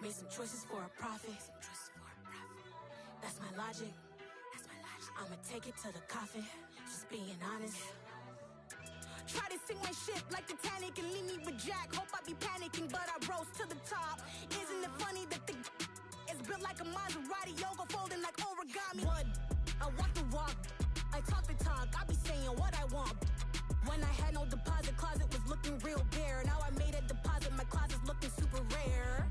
Made some choices for a profit. That's my logic. I'ma take it to the coffin. Just being honest. Try to sink my ship like Titanic and leave me with Jack. Hope I be panicking, but I rose to the top. Isn't it funny that the is built like a Maserati, yoga folding like origami? What? I walk the walk, I talk the talk. I be saying what I want. When I had no deposit, closet was looking real bare. Now I made a deposit, my closet's looking super rare.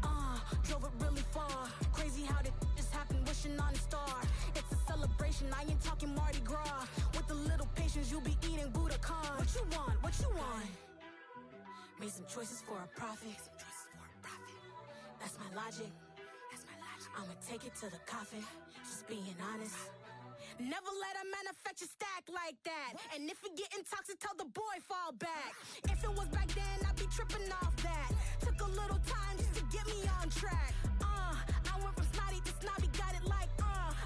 Drove it really far. Crazy how that just happened, wishing on a star. It's a celebration, I ain't talking Mardi Gras. With a little patience, you'll be eating Budokan. What you want? What you want? Made some choices for a profit. That's my logic. I'ma take it to the coffin. Just being honest. Never let a manufacture stack like that. And if it getting toxic, tell the boy fall back. If it was back then, I'd be tripping off that. Took a little time just to get me on track. I went from snotty to snobby, got it like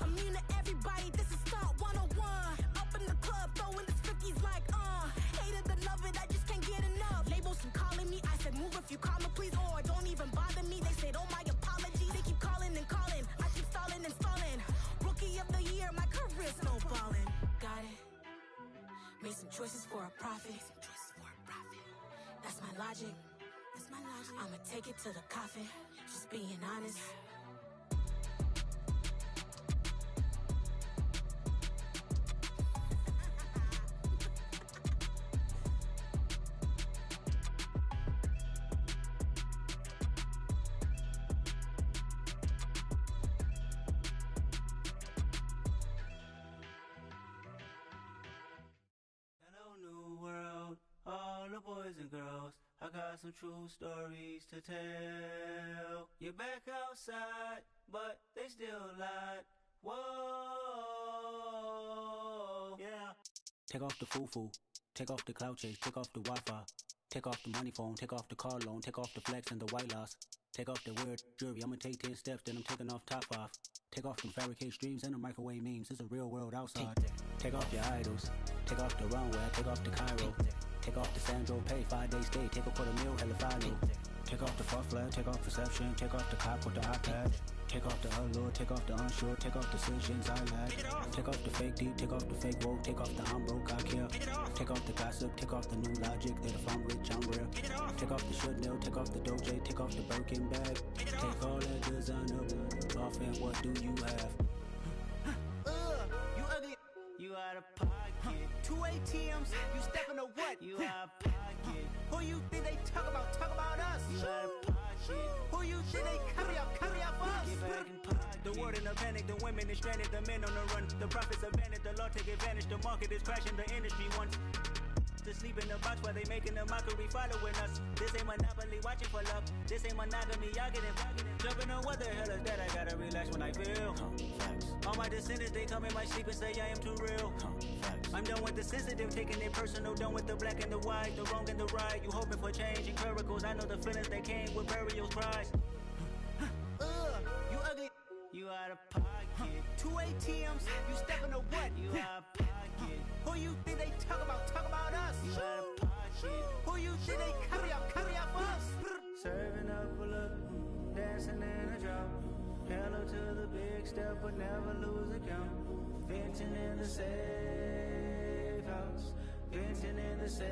immune to everybody, this is stunt 101. Up in the club, throwing this 50s like hate it or love it, I just can't get enough. Labels keep calling me, I said move if you call me please, or don't even bother me. They said oh my apologies, they keep calling and calling. I keep stalling and stalling. Rookie of the year, my career snowballing. Got it. Made some choices for a profit. That's my logic. I'ma take it to the coffin. Just being honest. Hello, new world, all the boys and girls. I got some true stories to tell. You're back outside, but they still lied. Whoa, yeah. Take off the foo-foo, take off the cloud chase, take off the Wi-Fi. Take off the money phone, take off the car loan, take off the flex and the white loss. Take off the weird jewelry, I'ma take 10 steps, then I'm taking off top off. Take off them fabricate streams and the microwave memes, it's a real world outside. Take off your idols, take off the runway, take off the Cairo. Take off the Sandro, pay 5 days stay, take a $250,000, hella final. Take off the fuck flag, take off perception, take off the cop with the iPad. Take off the allure, take off the unsure, take off decisions I lack. Take off the fake deep, take off the fake woke, take off the I'm broke, I care. Take off the gossip, take off the new logic, that if I'm rich, I'm real. Take off the Chanel, take off the Doja, take off the Birkin bag. Take all that designer off and what do you have? You ugly, you out of pocket. 2 ATMs, you stepping to what? You out of pocket. Who you think they talk about us? You out of pocket. Who you think they carry out for us? Get back in pocket. The world in a panic, the women is stranded, the men on the run. The profits abandoned, the law take advantage, the market is crashing, the industry wants to sleep in the box while they making a mockery following us. This ain't Monopoly, watching for luck. This ain't monogamy, y'all getting jumping on what the hell is that? I gotta relax when I feel. All my descendants, they come in my sleep and say I am too real. I'm done with the sensitive, taking it personal. Done with the black and the white, the wrong and the right. You hoping for change and miracles. I know the feelings that came with burial cries. You ugly, you out of pocket. 2 ATMs, you stepping to what? You out of pocket. Who you think they talk about us? You out of pocket. Who you think they carry out for us? Serving up a look, dancing in a drop. Hello to the big step, but never lose a count. Venting in the safe house, venting in the safe.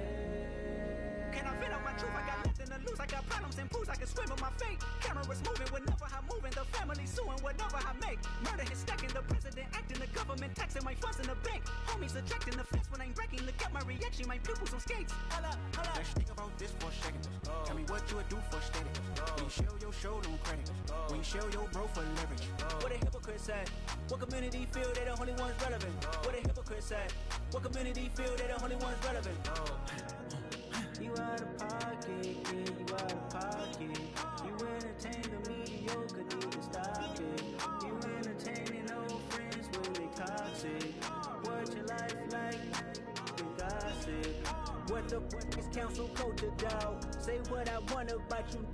Can I vent on my truth? I got nothing to lose. I got problems and booze. I can swim with my fate. Cameras moving whenever I'm moving. The family suing whatever I make. Murder is stacking. The president acting. The government taxing my funds in the bank. Homies ejecting the fence when I'm breaking. Look at my reaction. My pupils on skates. Hold up. Let's think about this for a second. Tell me what you would do for status. When you show your show, no credit. When you show your bro for leverage. What a hypocrite said. What community feel they the only ones relevant? What a hypocrite said. What community feel they the only ones relevant? You out of pocket, yeah, you out of pocket. You entertain the mediocre, need to stop it. You entertaining old friends when they toxic. What your life like? You gossip. What the fuck is council culture, dawg? Say what I want about you,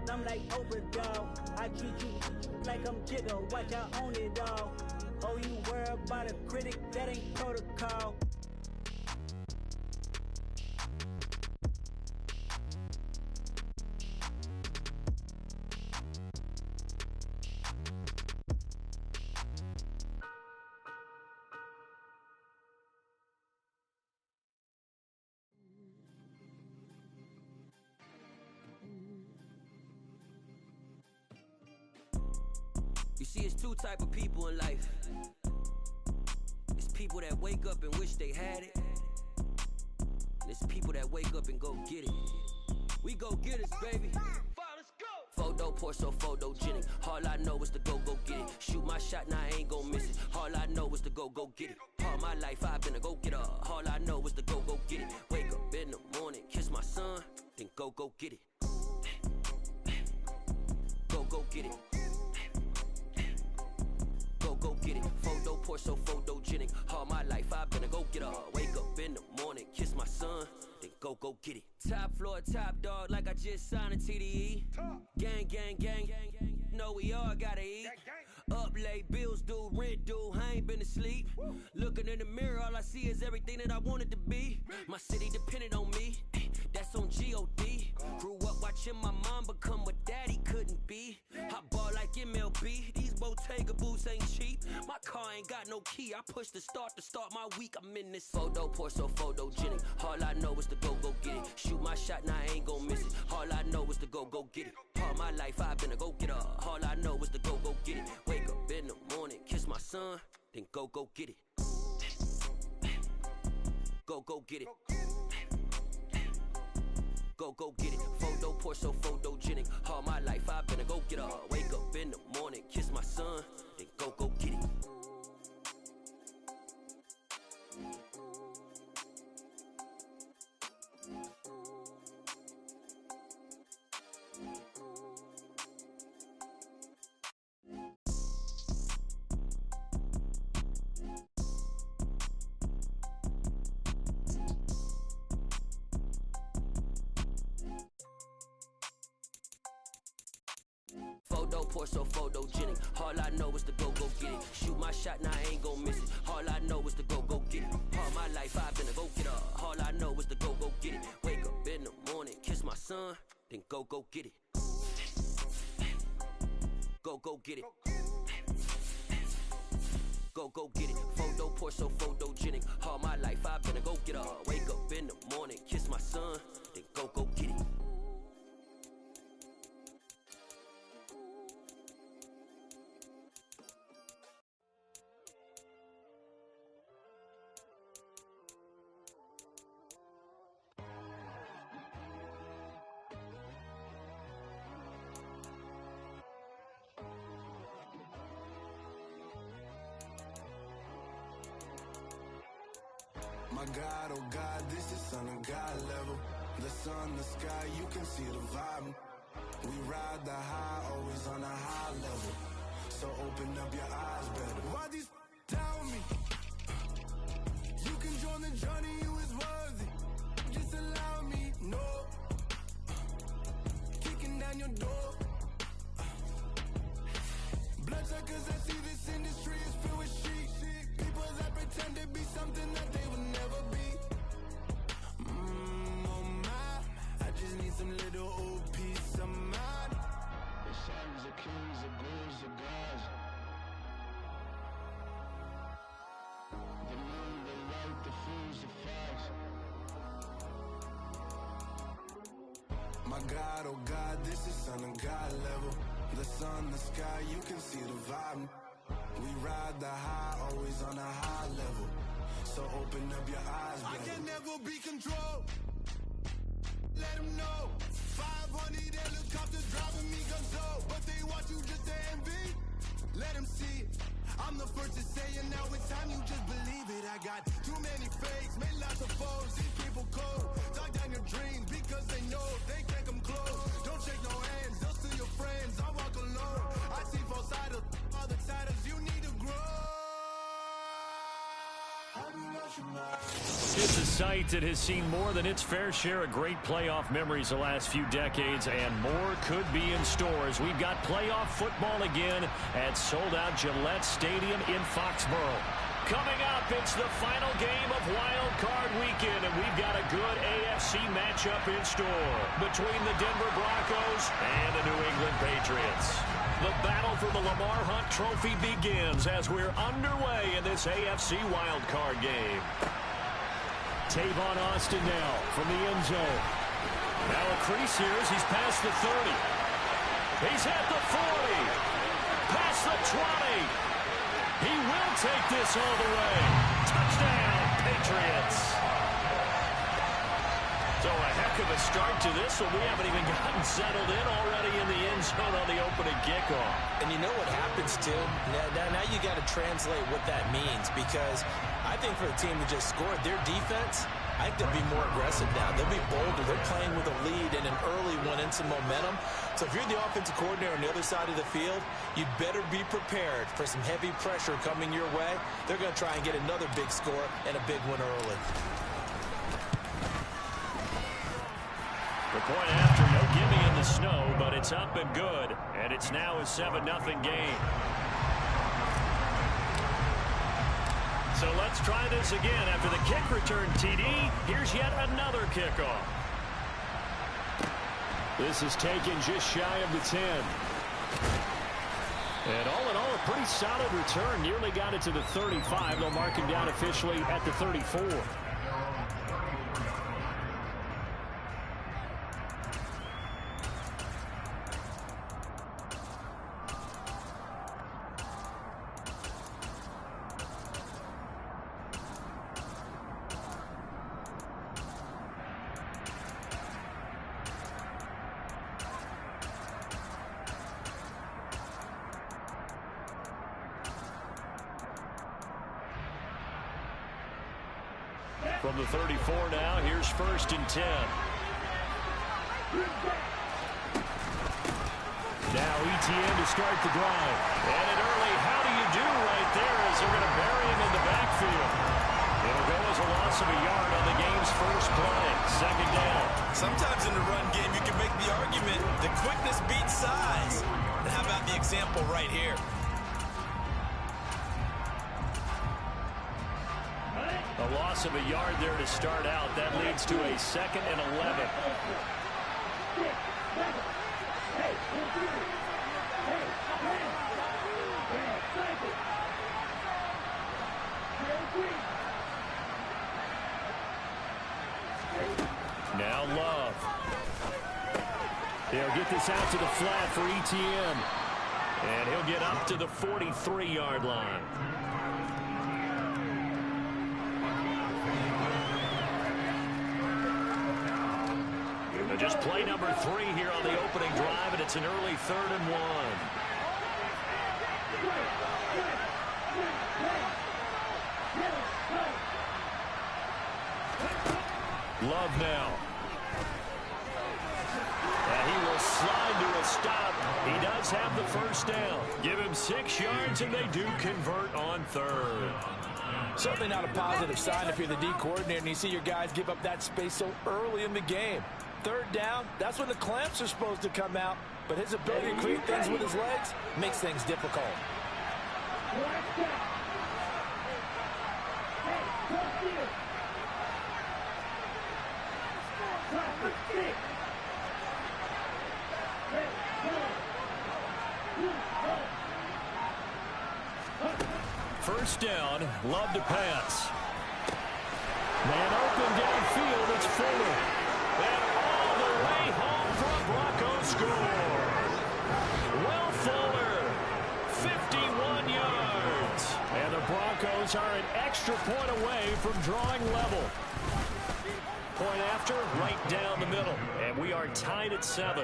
I'm like Oprah, dawg. I treat you like I'm Jigga, watch I own it all. Oh, you worry about a critic, that ain't protocol. You see, it's two type of people in life. It's people that wake up and wish they had it. And it's people that wake up and go get it. We go get it, baby. Photo pour so photogenic. All I know is to go get it. Shoot my shot, now I ain't gon' miss it. All I know is to go get it. All my life I've been a go getter. All I know is to go get it. Wake up in the morning, kiss my son, then go get it. Go get it. Go get it. Photo pour so photogenic. All my life I've been a go getter. Wake up in the morning, kiss my son, then go get it. Top floor, top dog, like I just signed a TDE. Gang, gang, gang, know we all gotta eat. Up late, bills due, rent due, I ain't been asleep. Looking in the mirror, all I see is everything that I wanted to be. My city depended on me, that's on G.O.D. Grew up watching my mom become what daddy couldn't be. I ball like MLB, these Bottega boots ain't cheap. My car ain't got no key, I push the start to start my week. I'm in this photo pour so photogenic. All I know is to go get it. Shoot my shot, now I ain't gon' miss it. All I know is to go get it. All my life I've been a go getter. All I know is to go get it. Wake up in the morning, kiss my son, then go get it. Go get it. Go get it. Photo pour so photogenic. All my life I've been a go getter. Wake up in the morning, kiss my son, then go get it. Photo pour so photogenic. All I know is to go get it. Shoot my shot, now I ain't gon' miss it. All I know is to go get it. All my life I've been a go getter. All I know is to go get it. Wake up in the morning, kiss my son, then go get it. Go get it. Go get it. Photo pour so photogenic. All my life I've been a go getter. Wake up in the morning, kiss my son, then go get it. My God, oh God, this is Son of God level. The sun, the sky, you can see the vibe. We ride the high, always on a high level. So open up your eyes better. Why these tell me? You can join the journey, you is worthy. Just allow me, no. Kicking down your door. Bloodsuckers, I see this industry is filled with sheep. People that pretend to be something that they will never be. Oh my, I just need some little old peace of mind. The sons of kings, the ghouls, the gods. The moon, the light, the fools, the facts. My God, oh God, this is Son of God level. The sun, the sky, you can see the vibe. We ride the high, always on a high level. So open up your eyes, baby. I can never be controlled. Let them know. 500 helicopters driving me gonzo. But they watch you just to envy. Let them see it. I'm the first to say it, now it's time you just believe it. I got too many fakes, made lots of foes. These people cold. Talk down your dreams because they know they can't come close. Don't shake no hands, they'll steal your friends. I walk alone. I see both sides of other titles. You need to grow. It's a site that has seen more than its fair share of great playoff memories the last few decades, and more could be in store as we've got playoff football again at sold-out Gillette Stadium in Foxborough. Coming up, it's the final game of Wild Card Weekend, and we've got a good AFC matchup in store between the Denver Broncos and the New England Patriots. The battle for the Lamar Hunt Trophy begins as we're underway in this AFC Wild Card game. Tavon Austin now from the end zone. Now a crease here as he's past the 30. He's at the 40. past the 20. He will take this all the way. Touchdown, Patriots. So a heck of a start to this one. We haven't even gotten settled in already in the end zone on the opening kickoff. And you know what happens, too? Now you got to translate what that means, because I think for the team that just scored, their defense, I think they'll be more aggressive now. They'll be bolder. They're playing with a lead and an early one and some momentum. So if you're the offensive coordinator on the other side of the field, you better be prepared for some heavy pressure coming your way. They're going to try and get another big score and a big one early. The point after, no gimme in the snow, but it's up and good. And it's now a 7-0 game. So let's try this again. After the kick return TD, here's yet another kickoff. This is taken just shy of the 10. And all in all, a pretty solid return. Nearly got it to the 35. They'll mark him down officially at the 34. From the 34 now, here's 1st and 10. Now ETN to start the drive. And an early how do you do right there as they're going to bury him in the backfield. It'll go as a loss of a yard on the game's first play. 2nd down. Sometimes in the run game, you can make the argument that quickness beats size. And how about the example right here? A loss of a yard there to start out. That leads to a 2nd and 11. Now Love. They'll get this out to the flat for ETN. And he'll get up to the 43-yard line. Just play number 3 here on the opening drive, and it's an early 3rd and 1. Love now. And he will slide to a stop. He does have the 1st down. Give him 6 yards, and they do convert on 3rd. Certainly not a positive sign if you're the D coordinator and you see your guys give up that space so early in the game. 3rd down, that's when the clamps are supposed to come out. But his ability to create things with his legs makes things difficult. First down, Love to pass. Man open downfield, it's Fuller. And all the way home for a Broncos score. Will Fuller, 51 yards. And the Broncos are an extra point away from drawing level. Point after, right down the middle. And we are tied at 7.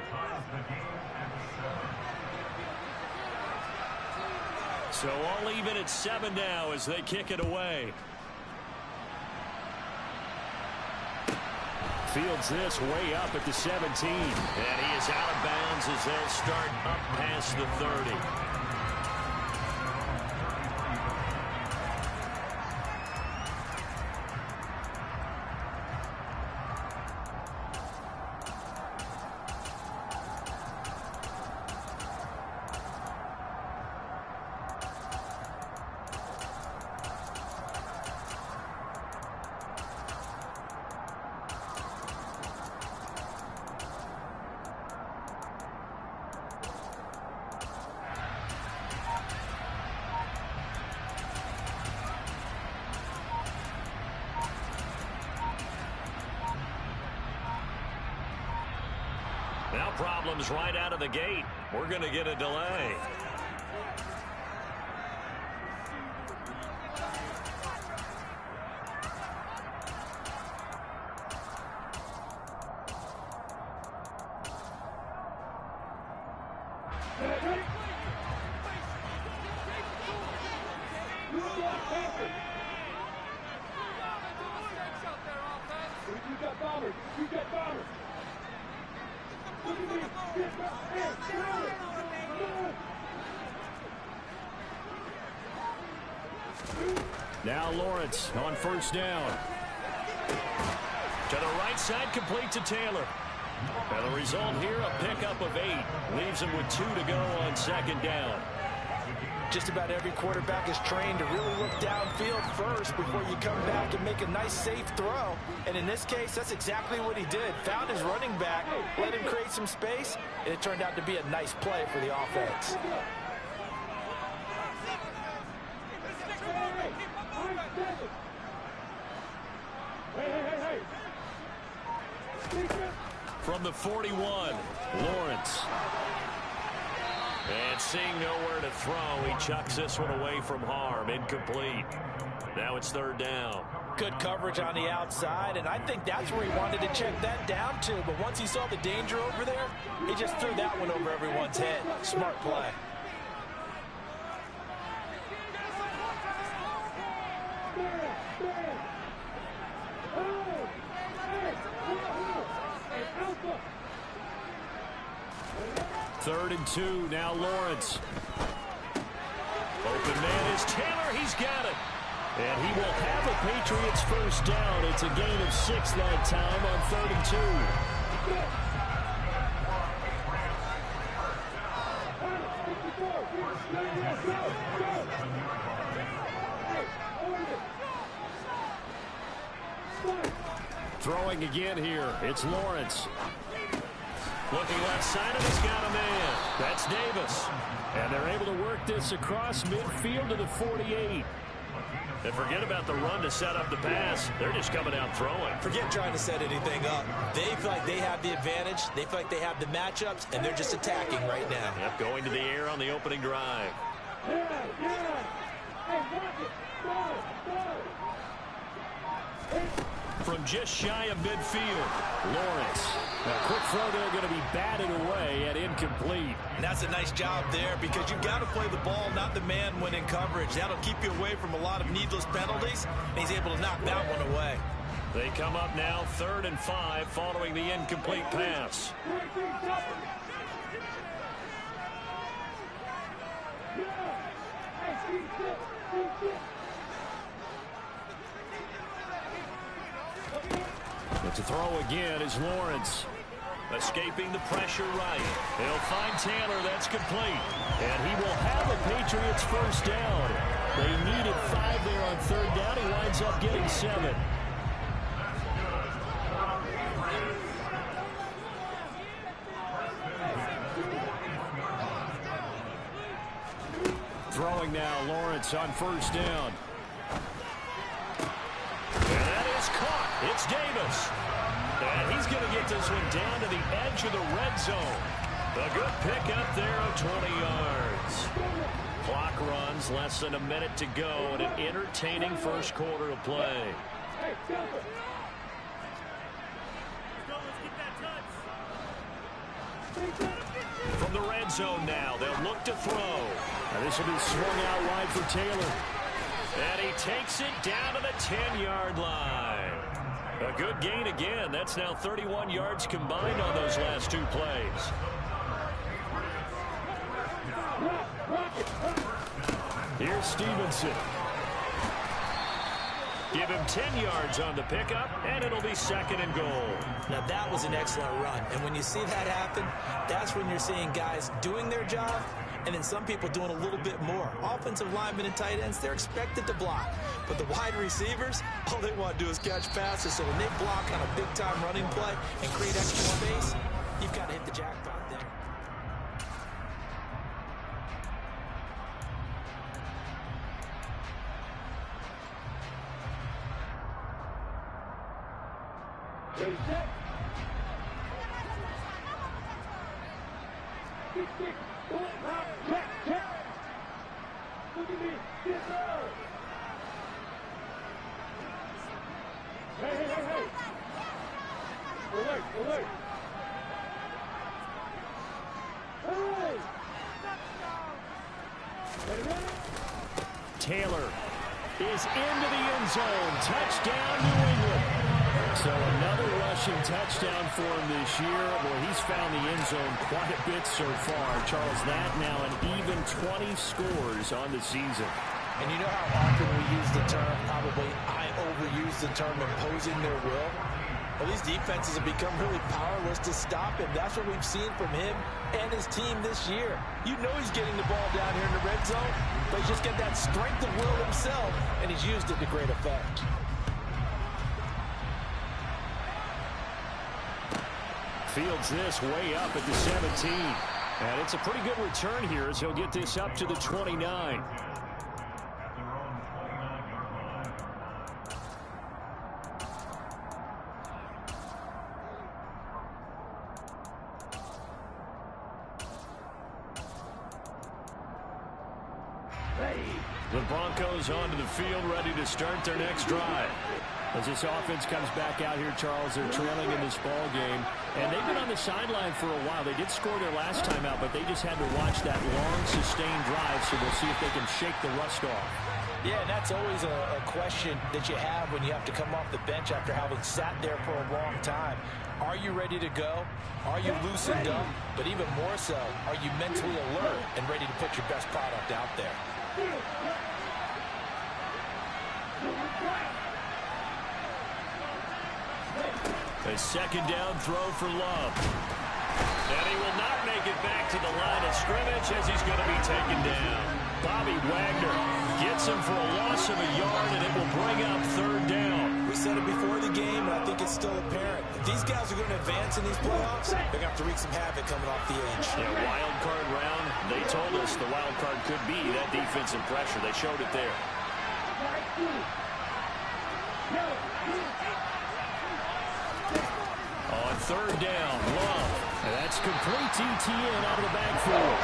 So all even at 7 now as they kick it away. Fields this way up at the 17. And he is out of bounds as they'll start up past the 30. Now problems right out of the gate. We're going to get a delay. Now Lawrence on first down. To the right side, complete to Taylor. And the result here, a pickup of 8. Leaves him with 2 to go on second down. Just about every quarterback is trained to really look downfield first before you come back and make a nice, safe throw. And in this case, that's exactly what he did. Found his running back, let him create some space, and it turned out to be a nice play for the offense. From the 41, Lawrence. And seeing nowhere to throw, he chucks this one away from harm. Incomplete. Now it's third down. Good coverage on the outside, and I think that's where he wanted to check that down to. But once he saw the danger over there, he just threw that one over everyone's head. Smart play. Third and 2, now Lawrence. Open man is Taylor, he's got it. And he will have a Patriots first down. It's a gain of 6 that time on 3rd and 2. Throwing again here, it's Lawrence. Looking left side, and he's got a man. That's Davis. And they're able to work this across midfield to the 48. And forget about the run to set up the pass. They're just coming out throwing. Forget trying to set anything up. They feel like they have the advantage. They feel like they have the matchups, and they're just attacking right now. Yep, going to the air on the opening drive. From just shy of midfield, Lawrence. A quick throw there going to be batted away and incomplete. And that's a nice job there because you've got to play the ball, not the man when in coverage. That'll keep you away from a lot of needless penalties, and he's able to knock that one away. They come up now 3rd and 5 following the incomplete pass. But to throw again is Lawrence. Escaping the pressure right. They'll find Taylor. That's complete. And he will have a Patriots first down. They needed 5 there on 3rd down. He winds up getting 7. Throwing now, Lawrence on first down. And that is caught. It's Davis. And he's going to get this one down to the edge of the red zone. A good pickup there of 20 yards. Clock runs, less than a minute to go in an entertaining first quarter of play. From the red zone now, they'll look to throw. And this will be swung out wide for Taylor. And he takes it down to the 10-yard line. A good gain again. That's now 31 yards combined on those last 2 plays. Here's Stevenson. Give him 10 yards on the pickup, and it'll be 2nd and goal. Now, that was an excellent run. And when you see that happen, that's when you're seeing guys doing their job and then some people doing a little bit more. Offensive linemen and tight ends, they're expected to block. But the wide receivers, all they want to do is catch passes. So when they block on a big-time running play and create extra space, you've got to hit the jackpot there. Taylor is is into the end zone. Touchdown, New England. So another rushing touchdown for him this year. Boy, he's found the end zone quite a bit so far. Charles, that now an even 20 scores on the season. And you know how often we use the term, probably I overuse the term imposing their will? Well, these defenses have become really powerless to stop him. That's what we've seen from him and his team this year. You know he's getting the ball down here in the red zone, but he's just got that strength of will himself, and he's used it to great effect. Fields this way up at the 17. And it's a pretty good return here as he'll get this up to the 29. The Broncos onto the field, ready to start their next drive. As this offense comes back out here, Charles, they're trailing in this ball game. And they've been on the sideline for a while. They did score their last time out, but they just had to watch that long, sustained drive, so we'll see if they can shake the rust off. Yeah, and that's always a question that you have when you have to come off the bench after having sat there for a long time. Are you ready to go? Are you loosened up? But even more so, are you mentally alert and ready to put your best product out there? A second down throw for Love. And he will not make it back to the line of scrimmage as he's going to be taken down. Bobby Wagner gets him for a loss of a yard, and it will bring up third down. We said it before the game, and I think it's still apparent. If these guys are going to advance in these playoffs, they're going to have to wreak some havoc coming off the edge. Yeah, wild card round. They told us the wild card could be that defensive pressure. They showed it there. On third down, Love. And that's complete ETN out of the backfield.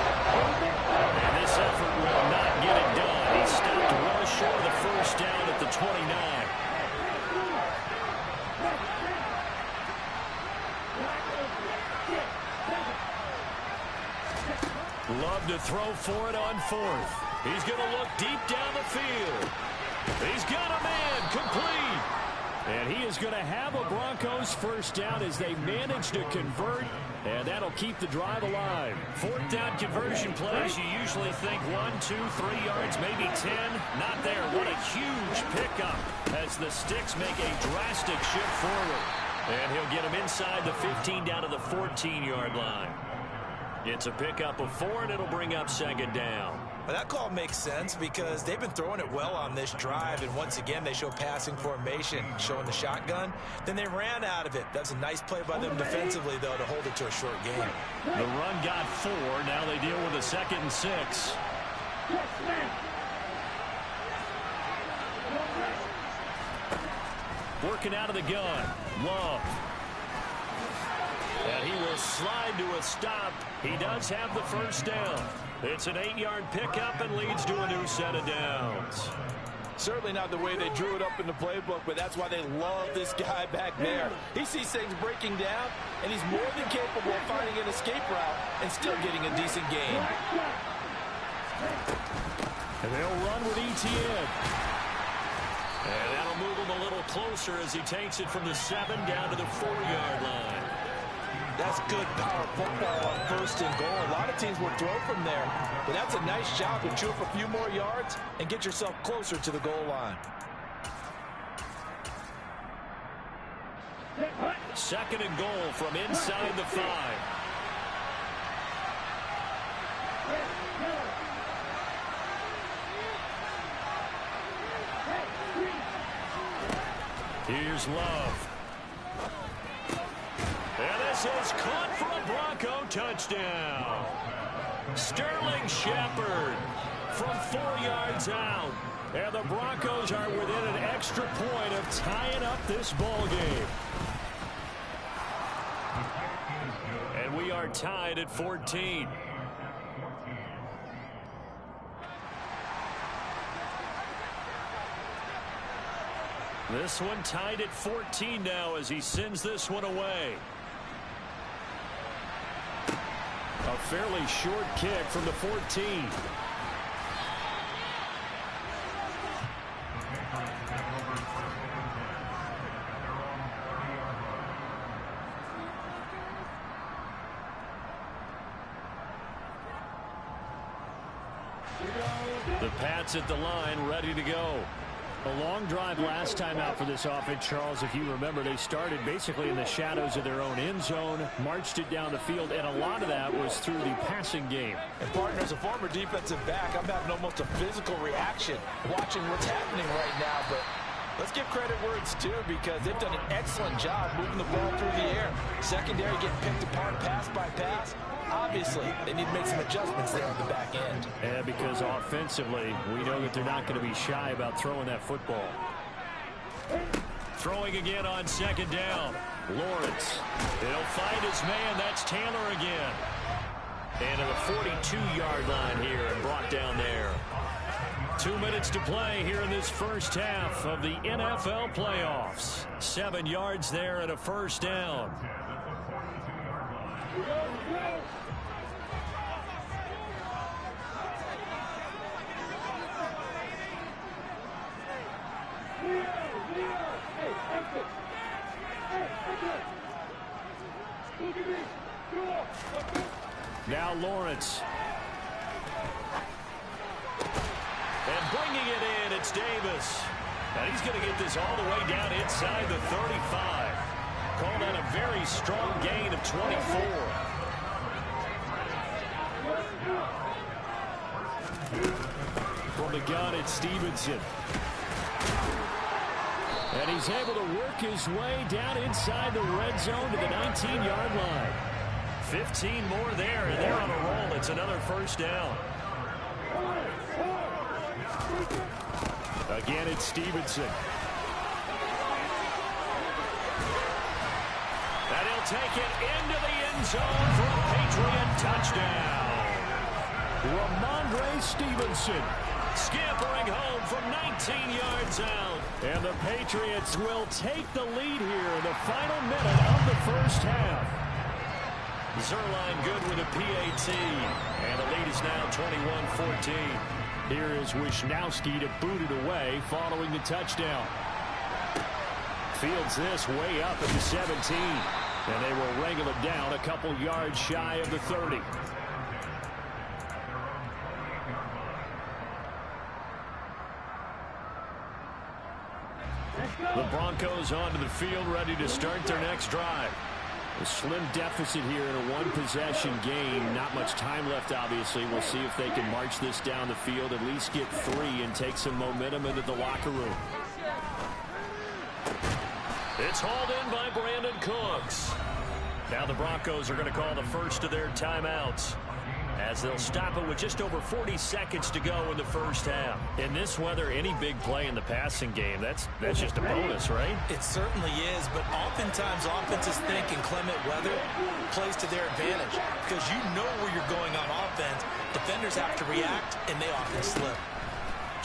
And this effort will not get it done. He stopped well short of the first down at the 29. Love to throw for it on fourth. He's going to look deep down the field. He's got a man complete. And he is going to have a Broncos first down as they manage to convert, and that'll keep the drive alive. Fourth down conversion plays, you usually think 1, 2, 3 yards, maybe 10. Not there. What a huge pickup as the Sticks make a drastic shift forward. And he'll get him inside the 15 down to the 14-yard line. It's a pickup of 4, and it'll bring up second down. Well, that call makes sense because they've been throwing it well on this drive, and once again they show passing formation, showing the shotgun. Then they ran out of it. That's a nice play by them defensively, though, to hold it to a short game. The run got 4. Now they deal with a 2nd and 6. Working out of the gun. Love. And he will slide to a stop. He does have the first down. It's an 8-yard pickup and leads to a new set of downs. Certainly not the way they drew it up in the playbook, but that's why they love this guy back there. He sees things breaking down, and he's more than capable of finding an escape route and still getting a decent gain. And they'll run with ETN. And that'll move him a little closer as he takes it from the 7 down to the 4-yard line. That's good power football on first and goal. A lot of teams will throw from there, but that's a nice job to chew up a few more yards and get yourself closer to the goal line. Second and goal from inside the 5. Here's Love. And this is caught for a Bronco touchdown. Sterling Shepard from 4 yards out. And the Broncos are within an extra point of tying up this ball game. And we are tied at 14. This one tied at 14 now as he sends this one away. A fairly short kick from the 14. The Pats at the line, ready to go. A long drive last time out for this offense, Charles. If you remember, they started basically in the shadows of their own end zone, marched it down the field, and a lot of that was through the passing game. And, partner, as a former defensive back, I'm having almost a physical reaction watching what's happening right now. But let's give credit where it's due, because they've done an excellent job moving the ball through the air. Secondary getting picked apart pass by pass. Obviously, they need to make some adjustments there on the back end. Yeah, because offensively, we know that they're not going to be shy about throwing that football. Throwing again on second down. Lawrence. He'll find his man. That's Taylor again. And to the 42-yard line here and brought down there. 2 minutes to play here in this first half of the NFL playoffs. 7 yards there and a first down. Now Lawrence. And bringing it in, it's Davis. And he's going to get this all the way down inside the 35. Called out a very strong gain of 24. From the gun, it's Stevenson. And he's able to work his way down inside the red zone to the 19-yard line. 15 more there, and they're on a roll. It's another first down. Again, it's Stevenson. And he'll take it into the end zone for a Patriot touchdown. Ramondre Stevenson scampering home from 19 yards out. And the Patriots will take the lead here in the final minute of the first half. Zerline good with a PAT. And the lead is now 21-14. Here is Wisnowski to boot it away following the touchdown. Fields this way up at the 17. And they will wrangle it down a couple yards shy of the 30. The Broncos onto the field, ready to start their next drive. A slim deficit here in a one-possession game. Not much time left, obviously. We'll see if they can march this down the field, at least get 3, and take some momentum into the locker room. It's hauled in by Brandon Cooks. Now the Broncos are going to call the first of their timeouts, as they'll stop it with just over 40 seconds to go in the first half. In this weather, any big play in the passing game, that's just a bonus, right? It certainly is, but oftentimes offenses think inclement weather plays to their advantage, because you know where you're going on offense. Defenders have to react, and they often slip.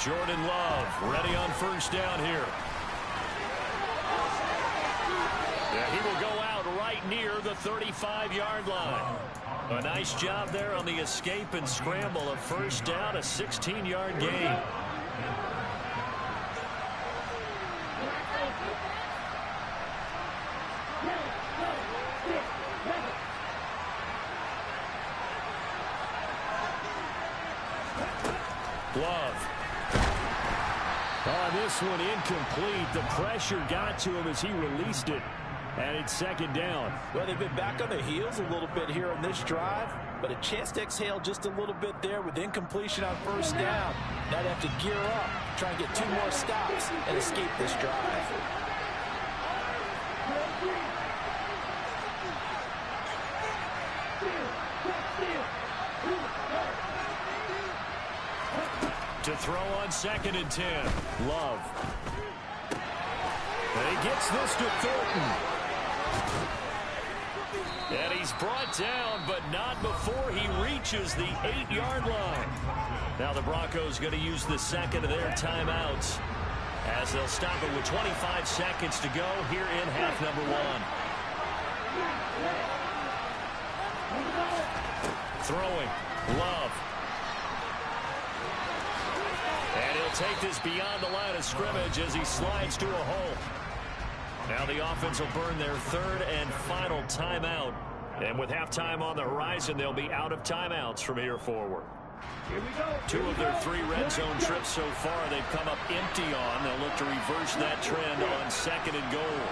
Jordan Love ready on first down here. Yeah, he will go out right near the 35-yard line. A nice job there on the escape and scramble. A first down, a 16-yard gain. Love. Oh, this one incomplete. The pressure got to him as he released it. And it's second down. Well, they've been back on their heels a little bit here on this drive, but a chance to exhale just a little bit there with incompletion on first down. Now they have to gear up, try and get 2 more stops and escape this drive. To throw on 2nd and 10. Love. And he gets this to Thornton. And he's brought down, but not before he reaches the 8-yard line. Now the Broncos going to use the second of their timeouts, as they'll stop it with 25 seconds to go here in half number 1. Throwing. Love. And he'll take this beyond the line of scrimmage as he slides to a hole. Now the offense will burn their 3rd and final timeout. And with halftime on the horizon, they'll be out of timeouts from here forward. 2 of their 3 red zone trips so far they've come up empty on. They'll look to reverse that trend on 2nd and goal.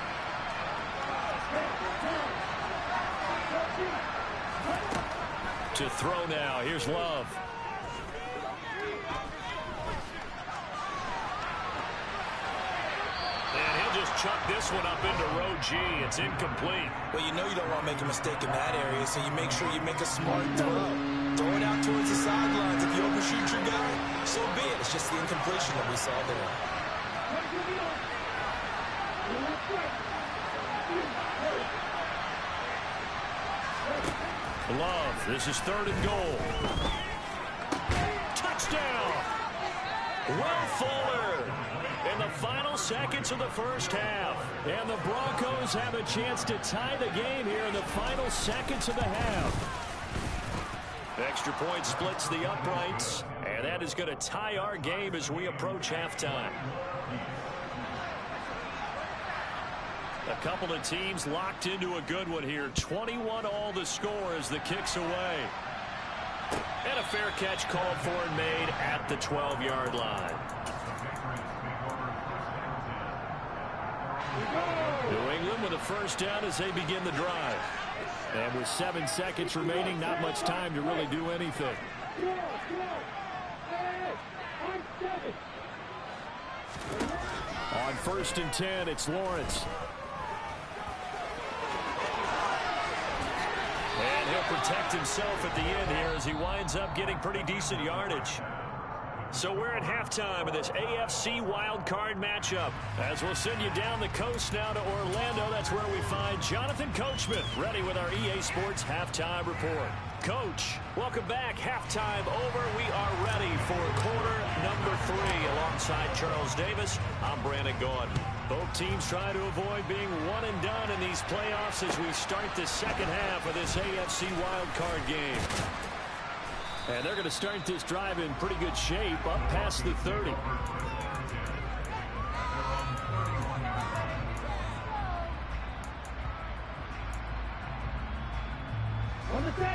To throw now. Here's Love. And he'll just chuck this one up into row G. It's incomplete. Well, you know you don't want to make a mistake in that area, so you make sure you make a smart throw. Throw it out towards the sidelines. If you overshoot your guy, so be it. It's just the incompletion that we saw there. Love. This is 3rd and goal. Touchdown. Will Fuller in the final seconds of the first half. And the Broncos have a chance to tie the game here in the final seconds of the half. Extra point splits the uprights, and that is going to tie our game as we approach halftime. A couple of teams locked into a good one here. 21-all the score as the kick's away. And a fair catch called for and made at the 12-yard line. New England with a first down as they begin the drive. And with 7 seconds remaining, not much time to really do anything. On 1st and 10, it's Lawrence. And he'll protect himself at the end here as he winds up getting pretty decent yardage. So we're at halftime of this AFC wildcard matchup. As we'll send you down the coast now to Orlando, that's where we find Jonathan Coachman, ready with our EA Sports Halftime Report. Coach, welcome back. Halftime over. We are ready for quarter number 3. Alongside Charles Davis, I'm Brandon Gaudin. Both teams try to avoid being one and done in these playoffs as we start the second half of this AFC wildcard game. And they're going to start this drive in pretty good shape, up past the 30.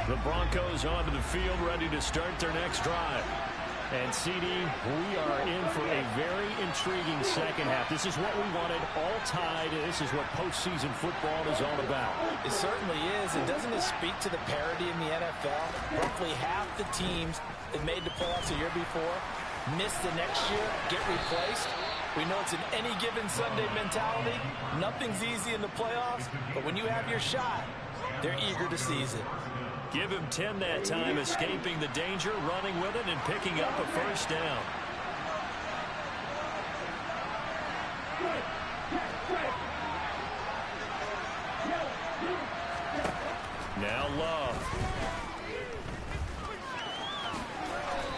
The Broncos onto the field, ready to start their next drive. And, CD, we are in for a very intriguing second half. This is what we wanted, all tied. This is what postseason football is all about. It certainly is. And doesn't it speak to the parity in the NFL? Roughly half the teams that made the playoffs the year before miss the next year, get replaced. We know it's an any given Sunday mentality. Nothing's easy in the playoffs, but when you have your shot, they're eager to seize it. Give him 10 that time, escaping the danger, running with it, and picking up a first down. Now Love.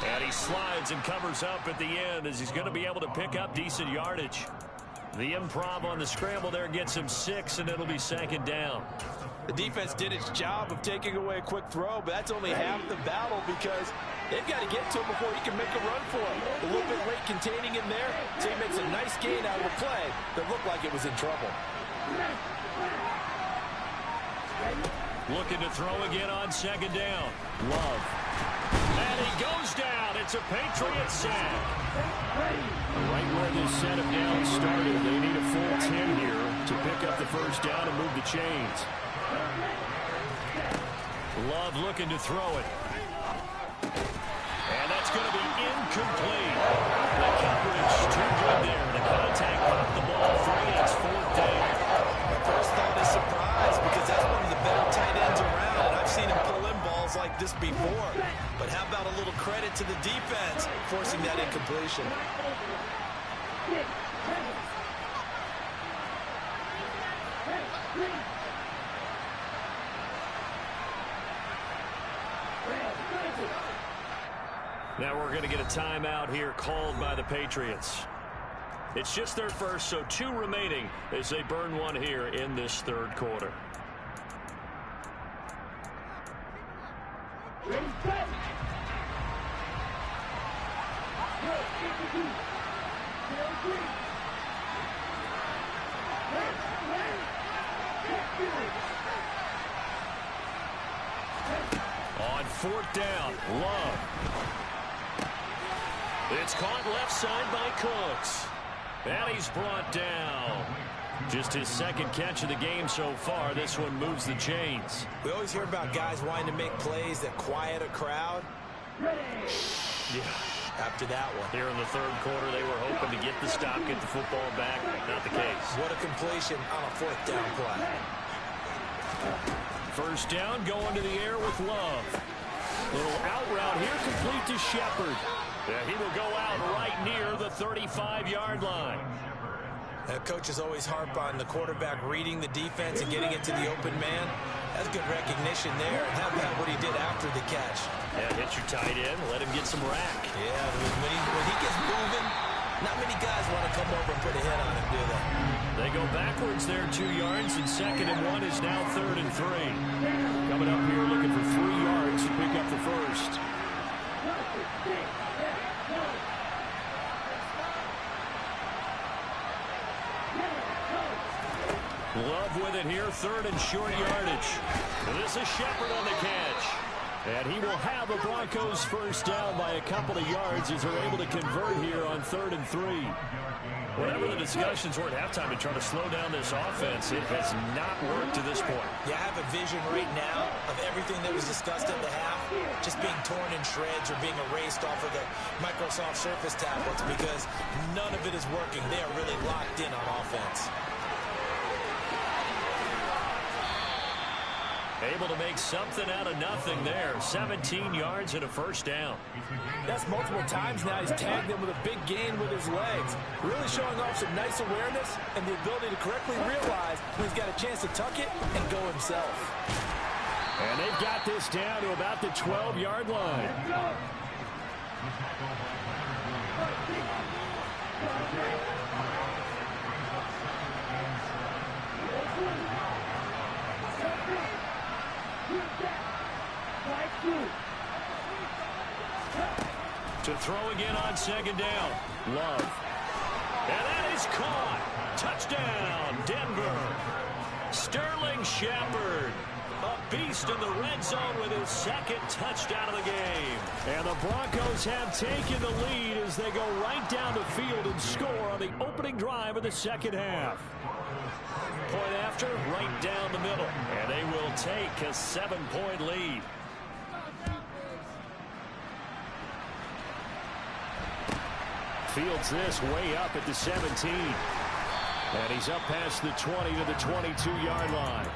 And he slides and covers up at the end as he's going to be able to pick up decent yardage. The improv on the scramble there gets him 6, and it'll be 2nd down. The defense did its job of taking away a quick throw, but that's only half the battle because they've got to get to him before he can make a run for him. A little bit late containing him there, so he makes a nice gain out of a play that looked like it was in trouble. Looking to throw again on 2nd down. Love. And he goes down. It's a Patriot sack. Right where this set of downs started, they need a full 10 here to pick up the first down and move the chains. Love looking to throw it. And that's going to be incomplete. The coverage too good there. The contact caught the ball free. It's 4th down. My first thought is surprise because that's one of the better tight ends around, and I've seen him pull in balls like this before. But how about a little credit to the defense forcing that incompletion? Now we're going to get a timeout here called by the Patriots. It's just their first, so 2 remaining as they burn one here in this 3rd quarter. On 4th down, Love. It's caught left side by Cooks. And he's brought down. Just his second catch of the game so far. This one moves the chains. We always hear about guys wanting to make plays that quiet a crowd. Yeah, after that one. Here in the third quarter, they were hoping to get the stop, get the football back. Not the case. What a completion on a fourth down play. First down, going to the air with Love. Little out route here, complete to Shepard. Yeah, he will go out right near the 35-yard line. Coaches always harp on the quarterback reading the defense and getting it to the open man. That's good recognition there. And how about what he did after the catch? Yeah, hit your tight end, let him get some rack. Yeah, when he gets moving, not many guys want to come over and put a hit on him, do they? They go backwards there 2 yards, and 2nd and 1 is now 3rd and 3. Coming up here looking for 3 yards to pick up the first. Love with it here, 3rd and short yardage. This is Shepard on the catch. And he will have the Broncos first down by a couple of yards as they're able to convert here on 3rd and 3. Whatever the discussions were at halftime to try to slow down this offense, it has not worked to this point. Yeah, I have a vision right now of everything that was discussed at the half just being torn in shreds or being erased off of the Microsoft Surface tablets because none of it is working. They are really locked in on offense. Able to make something out of nothing there. 17 yards and a first down. That's multiple times now. He's tagged them with a big gain with his legs. Really showing off some nice awareness and the ability to correctly realize when he's got a chance to tuck it and go himself. And they've got this down to about the 12-yard line. To throw again on 2nd down. Love. And that is caught. Touchdown, Denver. Sterling Shepard, a beast in the red zone with his 2nd touchdown of the game. And the Broncos have taken the lead as they go right down the field and score on the opening drive of the 2nd half. Point after, right down the middle. And they will take a 7-point lead. Fields this way up at the 17. And he's up past the 20 to the 22-yard line.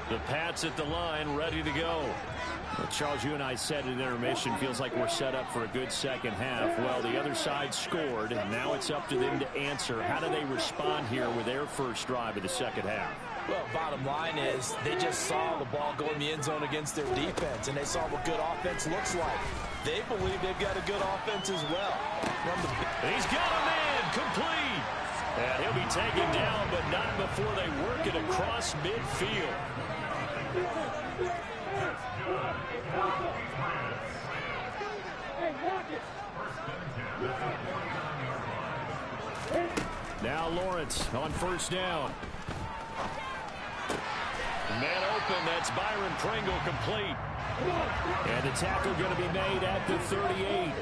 The Pats at the line, ready to go. Well, Charles, you and I said at intermission, feels like we're set up for a good second half. Well, the other side scored, and now it's up to them to answer. How do they respond here with their first drive of the second half? Well, bottom line is they just saw the ball go in the end zone against their defense, and they saw what good offense looks like. They believe they've got a good offense as well. He's got a man, complete. And he'll be taken down, but not before they work it across midfield. Now Lawrence on first down. Man open, that's Byron Pringle complete. And the tackle going to be made at the 38.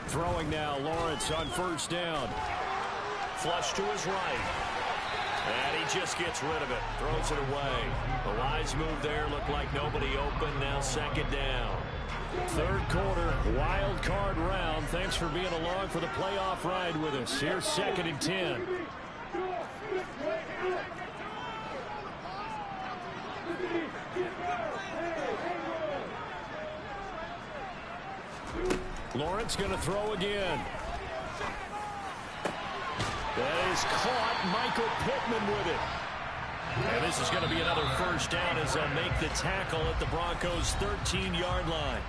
Throwing now, Lawrence on first down. Flush to his right. And he just gets rid of it. Throws it away. The wise move there. Looked like nobody open. Now 2nd down. Third quarter, wild card round. Thanks for being along for the playoff ride with us. Here's 2nd and 10. Lawrence going to throw again. That is caught. Michael Pittman with it. And this is going to be another first down as they'll make the tackle at the Broncos' 13-yard line.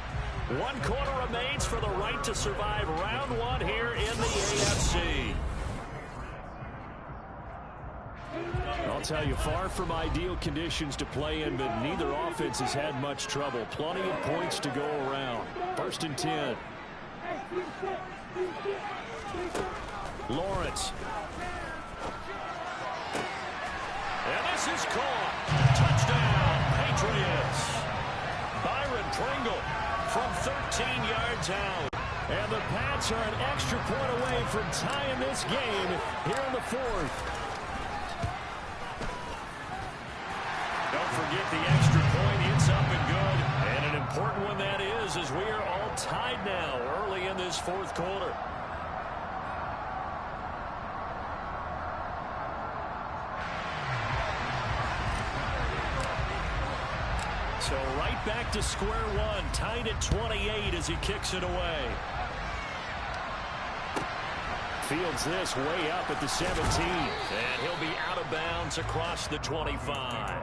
1 quarter remains for the right to survive round 1 here in the AFC. Well, tell you, far from ideal conditions to play in, but neither offense has had much trouble. Plenty of points to go around. 1st and 10. Lawrence. And this is caught. Touchdown, Patriots. Byron Pringle from 13 yards out. And the Pats are an extra point away from tying this game here in the 4th. Don't forget the extra point. It's up and good. And an important one that is, as we are all tied now early in this 4th quarter. So right back to square one, tied at 28 as he kicks it away. Fields this way up at the 17, and he'll be out of bounds across the 25.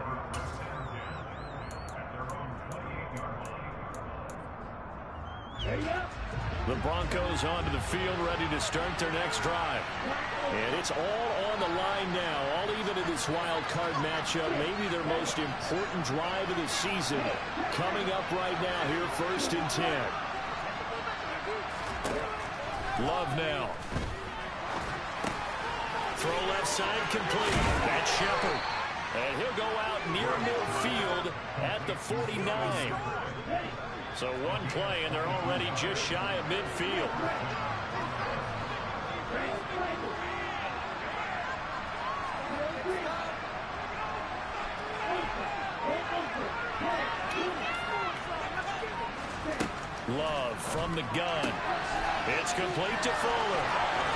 The Broncos onto the field, ready to start their next drive. And it's all on the line now, all even in this wild card matchup. Maybe their most important drive of the season coming up right now here, 1st and 10. Love now. Throw left side complete. That's Shepard. And he'll go out near midfield at the 49. So one play, and they're already just shy of midfield. Love from the gun. It's complete to Fuller.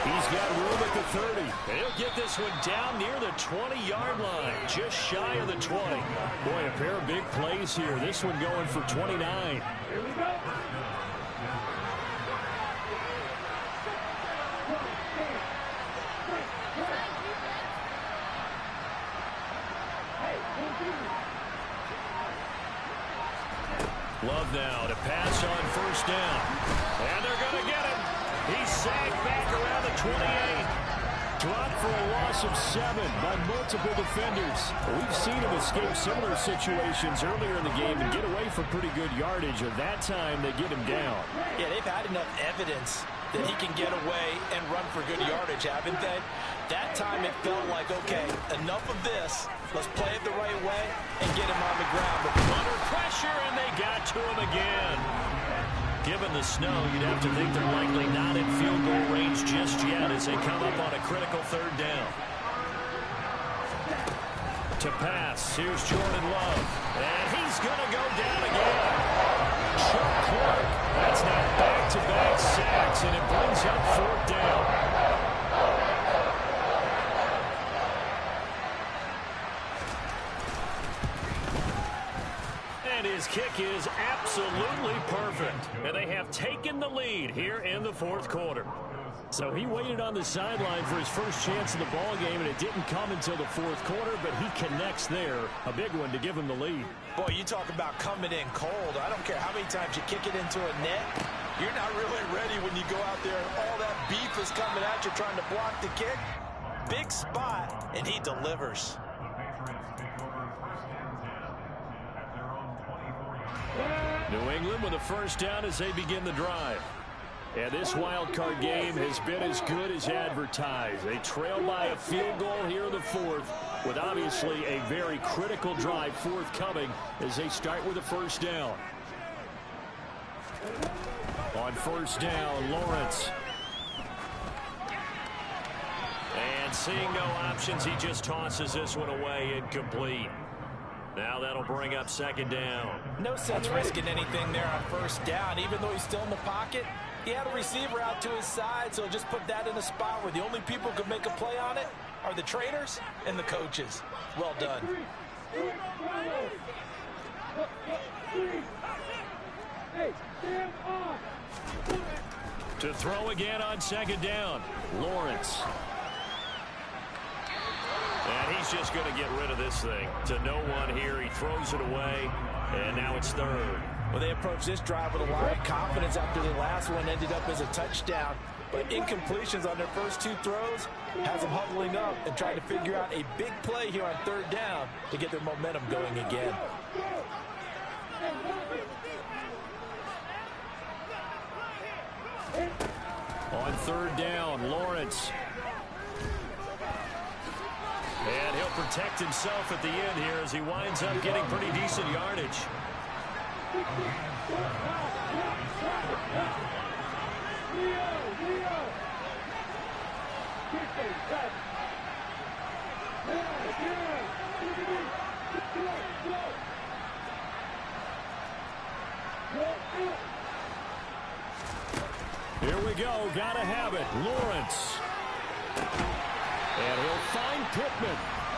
He's got room at the 30. And he'll get this one down near the 20-yard line, just shy of the 20. Boy, a pair of big plays here. This one going for 29. Here we go. Love now to pass on 1st down. And they're going to get him. He's sagged back around the 28. Dropped for a loss of 7 by multiple defenders. We've seen him escape similar situations earlier in the game and get away from pretty good yardage. At that time, they get him down. Yeah, they've had enough evidence that he can get away and run for good yardage, haven't they? That time it felt like, okay, enough of this. Let's play it the right way and get him on the ground. But under pressure, and they got to him again. Given the snow, you'd have to think they're likely not in field goal range just yet as they come up on a critical 3rd down. To pass, here's Jordan Love. And he's going to go down again. Chuck Clark. That's now back-to-back sacks, and it brings up 4th down. His kick is absolutely perfect. And they have taken the lead here in the 4th quarter. So he waited on the sideline for his first chance in the ball game, and it didn't come until the 4th quarter, but he connects there. A big one to give him the lead. Boy, you talk about coming in cold. I don't care how many times you kick it into a net. You're not really ready when you go out there and all that beef is coming at you trying to block the kick. Big spot, and he delivers. New England with a 1st down as they begin the drive. And this wild card game has been as good as advertised. They trail by a field goal here in the 4th with obviously a very critical drive forthcoming as they start with a 1st down. On 1st down, Lawrence. And seeing no options, he just tosses this one away incomplete. Now that'll bring up 2nd down. No sense risking anything there on 1st down. Even though he's still in the pocket, he had a receiver out to his side, so just put that in a spot where the only people who could make a play on it are the trainers and the coaches. Well done. To throw again on 2nd down, Lawrence. And he's just going to get rid of this thing. To no one here. He throws it away, and now it's 3rd. Well, they approached this drive with a lot of confidence after the last one ended up as a touchdown. but incompletions on their first 2 throws has them huddling up and trying to figure out a big play here on 3rd down to get their momentum going again. On 3rd down, Lawrence. And he'll protect himself at the end here as he winds up getting pretty decent yardage. Here we go. Gotta have it. Lawrence. And he'll find Pittman.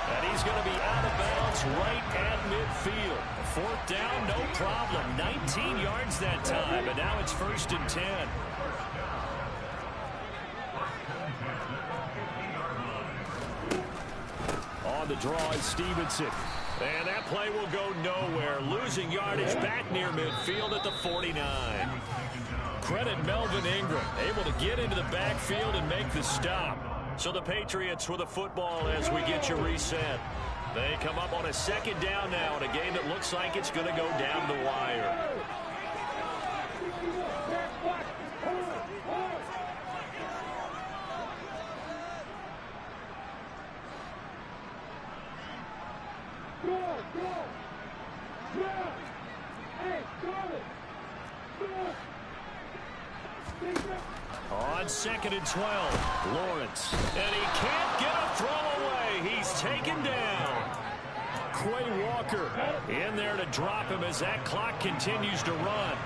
And he's going to be out of bounds right at midfield. 4th down, no problem. 19 yards that time, but now it's 1st and 10. On the draw is Stevenson. And that play will go nowhere. Losing yardage back near midfield at the 49. Credit Melvin Ingram, able to get into the backfield and make the stop. So the Patriots with the football as we get you reset. They come up on a 2nd down now in a game that looks like it's going to go down the wire. On 2nd and 12, Lawrence. And he can't get a throw away. He's taken down. Quay Walker in there to drop him as that clock continues to run.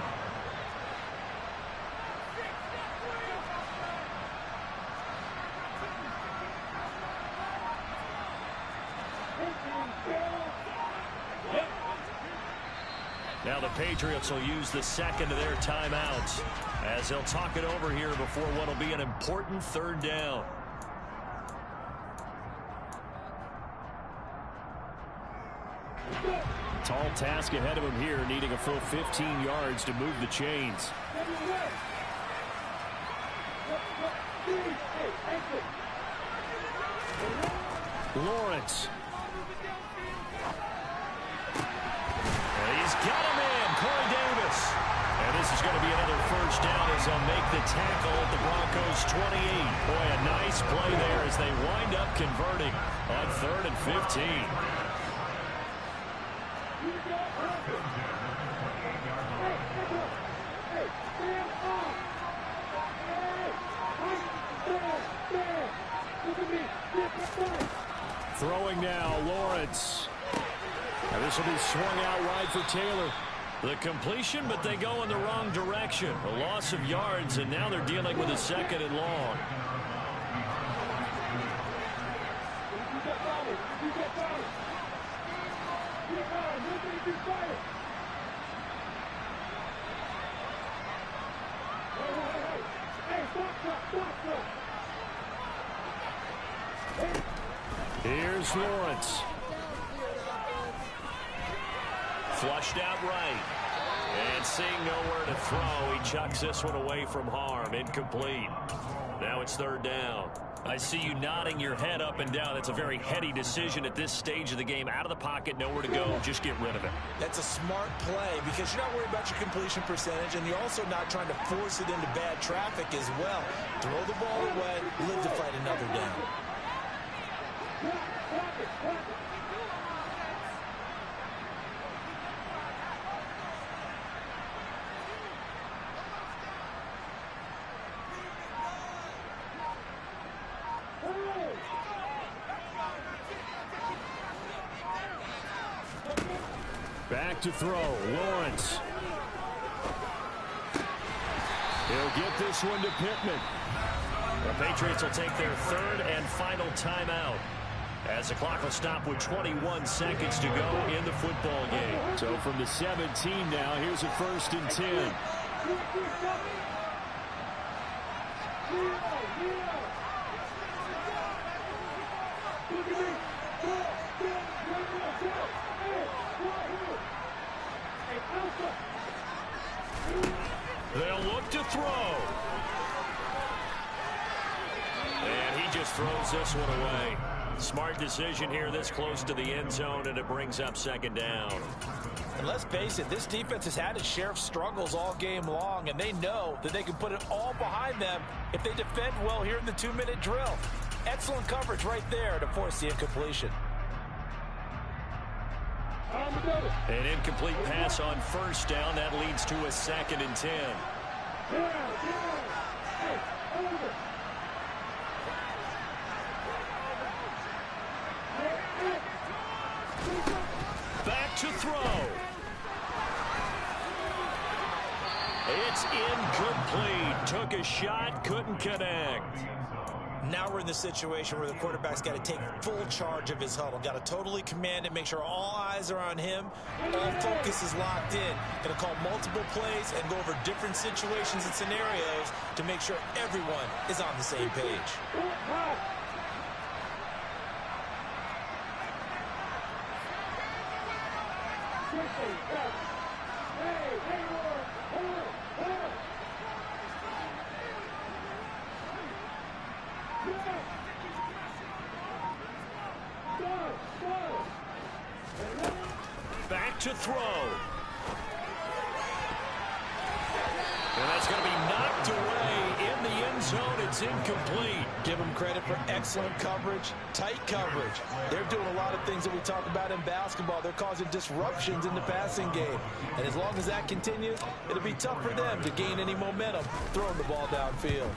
Now the Patriots will use the 2nd of their timeouts as they'll talk it over here before what will be an important 3rd down. Tall task ahead of him here, needing a full 15 yards to move the chains. Lawrence. He's got him in, Corey Davis. And this is going to be another 1st down as they'll make the tackle at the Broncos 28. Boy, a nice play there as they wind up converting on 3rd and 15. Throwing now, Lawrence. And this will be swung out wide for Taylor. The completion, but they go in the wrong direction. A loss of yards, and now they're dealing with a 2nd and long. Here's Lawrence. Flushed out right. And seeing nowhere to throw, he chucks this one away from harm. Incomplete. Now it's 3rd down. I see you nodding your head up and down. That's a very heady decision at this stage of the game. Out of the pocket, nowhere to go. Just get rid of it. That's a smart play because you're not worried about your completion percentage, and you're also not trying to force it into bad traffic as well. Throw the ball away, live to fight another down. Back to throw, Lawrence. He'll get this one to Pittman. The Patriots will take their 3rd and final timeout as the clock will stop with 21 seconds to go in the football game. So from the 17 now, here's a 1st and 10. They'll look to throw. just throws this one away. Smart decision here this close to the end zone, and it brings up second down. And let's face it, this defense has had its share of struggles all game long, and they know that they can put it all behind them if they defend well here in the 2-minute drill. Excellent coverage right there to force the incompletion. An incomplete pass on first down. That leads to a 2nd and 10. Back to throw. It's incomplete. Took a shot, couldn't connect. Now we're in the situation where the quarterback's got to take full charge of his huddle. Got to totally command it, make sure all eyes are on him. All focus is locked in. Going to call multiple plays and go over different situations and scenarios to make sure everyone is on the same page. Back to throw. And that's going to be knocked away in the end zone. It's incomplete. Give them credit for excellent coverage, tight coverage. They're doing a lot of things that we talk about in basketball. They're causing disruptions in the passing game. And as long as that continues, it'll be tough for them to gain any momentum throwing the ball downfield.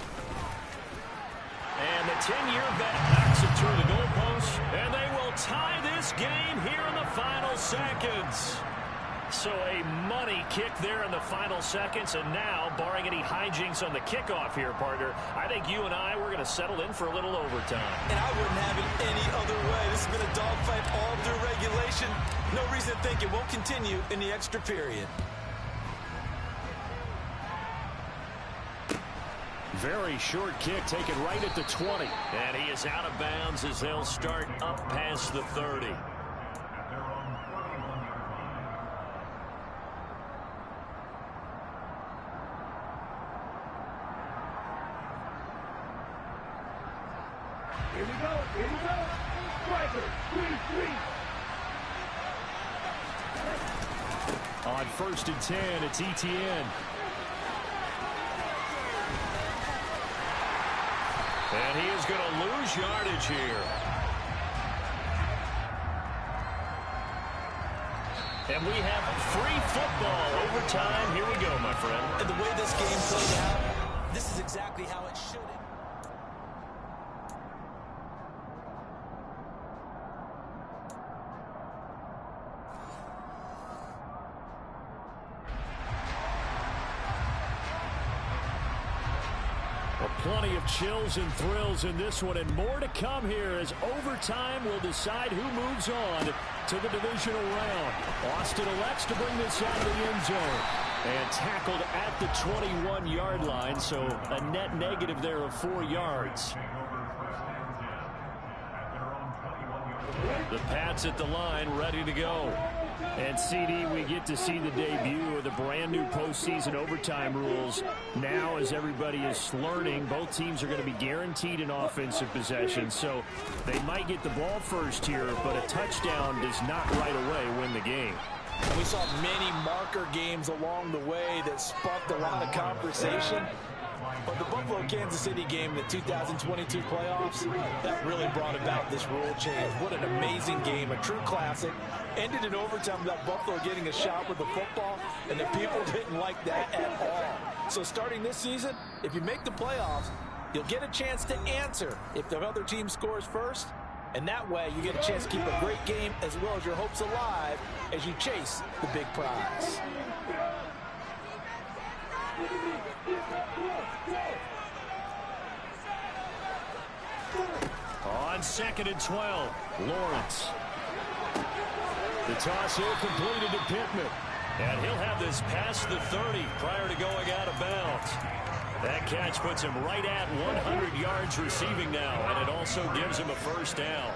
And the 10-year vet knocks it through the goalpost, and they will tie this game here in the final seconds. So a money kick there in the final seconds, and now, barring any hijinks on the kickoff here, partner, I think you and I, we're going to settle in for a little overtime. And I wouldn't have it any other way. This has been a dogfight all through regulation. No reason to think it won't continue in the extra period. Very short kick taken right at the 20. And he is out of bounds as they'll start up past the 30. Here we go. Striker, 3-3. On 1st and 10, it's ETN. And he is going to lose yardage here. And we have free football overtime. Here we go, my friend. And the way this game played out, this is exactly how it should have. Plenty of chills and thrills in this one, and more to come here as overtime will decide who moves on to the divisional round. Austin elects to bring this out of the end zone and tackled at the 21-yard line, so a net negative there of 4 yards. The Pats at the line, ready to go. And, CD, we get to see the debut of the brand-new postseason overtime rules. Now, as everybody is learning, both teams are going to be guaranteed an offensive possession. So they might get the ball first here, but a touchdown does not right away win the game. And we saw many marker games along the way that sparked a lot of conversation. But the Buffalo-Kansas City game in the 2022 playoffs, that really brought about this rule change. What an amazing game, a true classic. Ended in overtime without Buffalo getting a shot with the football, and the people didn't like that at all. So starting this season, if you make the playoffs, you'll get a chance to answer if the other team scores first. And that way, you get a chance to keep a great game as well as your hopes alive as you chase the big prize. On 2nd and 12, Lawrence. The toss here completed to Pittman. And he'll have this past the 30 prior to going out of bounds. That catch puts him right at 100 yards receiving now, and it also gives him a first down.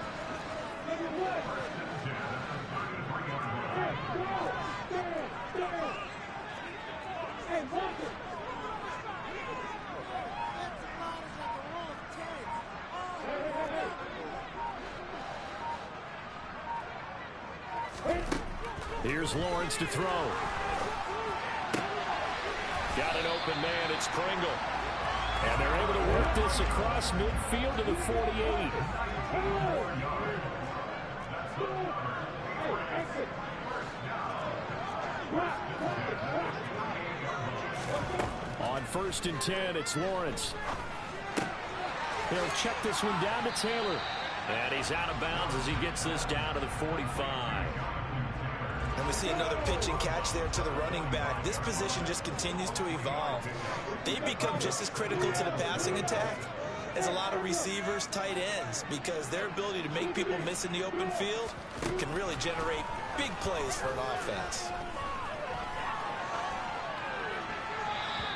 Here's Lawrence to throw. Got an open man. It's Pringle. And they're able to work this across midfield to the 48. On 1st and 10, it's Lawrence. They'll check this one down to Taylor. And he's out of bounds as he gets this down to the 45. And we see another pitch and catch there to the running back. This position just continues to evolve. They become just as critical to the passing attack as a lot of receivers, tight ends, because their ability to make people miss in the open field can really generate big plays for an offense.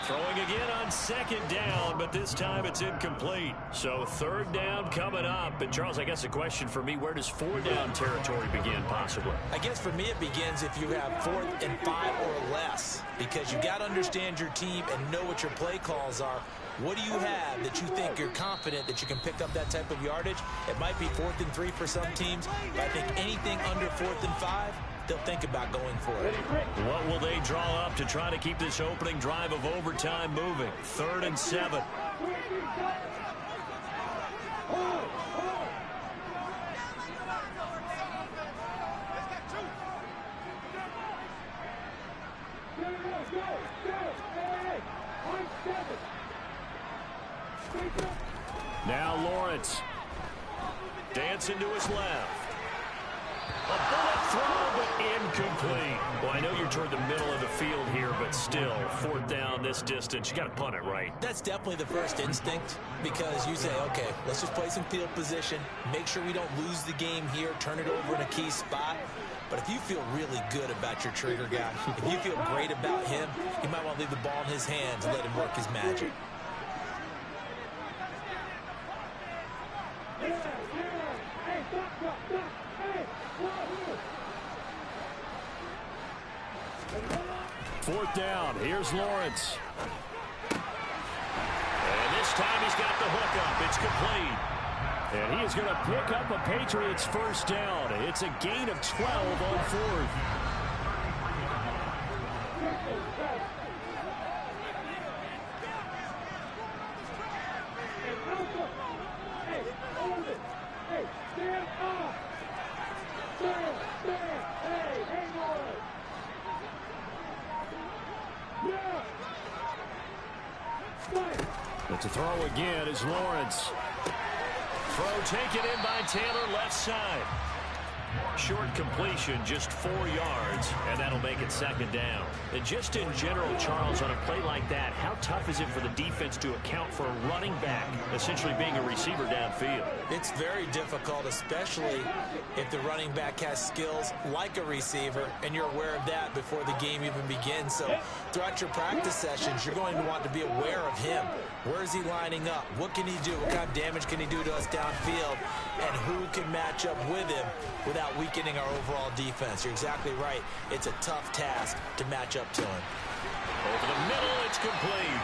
Throwing again on 2nd down, but this time it's incomplete. So 3rd down coming up. And Charles, I guess a question for me, where does 4th down territory begin possibly? I guess for me it begins if you have 4th and 5 or less, because you got to understand your team and know what your play calls are. What do you have that you think you're confident that you can pick up that type of yardage? It might be 4th and 3 for some teams, but I think anything under 4th and 5, they'll think about going for it. What will they draw up to try to keep this opening drive of overtime moving? 3rd and 7. Now Lawrence. Dancing to his left. A bullet throw, but incomplete. Well, I know you're toward the middle of the field here, but still, 4th down this distance. You got to punt it right. That's definitely the first instinct, because you say, okay, let's just play some field position, make sure we don't lose the game here, turn it over in a key spot. But if you feel really good about your trigger guy, if you feel great about him, you might want to leave the ball in his hands and let him work his magic. Fourth down. Here's Lawrence. And this time he's got the hook up. It's complete. And he is going to pick up a Patriots first down. It's a gain of 12 on 4th. But to throw again is Lawrence. Throw taken in by Taylor, left side. Short completion, just 4 yards, and that'll make it 2nd down. And just in general, Charles, on a play like that, how tough is it for the defense to account for a running back essentially being a receiver downfield? It's very difficult, especially if the running back has skills like a receiver, and you're aware of that before the game even begins. So throughout your practice sessions, you're going to want to be aware of him. Where is he lining up? What can he do? What kind of damage can he do to us downfield? And who can match up with him without weakening our overall defense? You're exactly right. It's a tough task to match up to him. Over the middle, it's complete.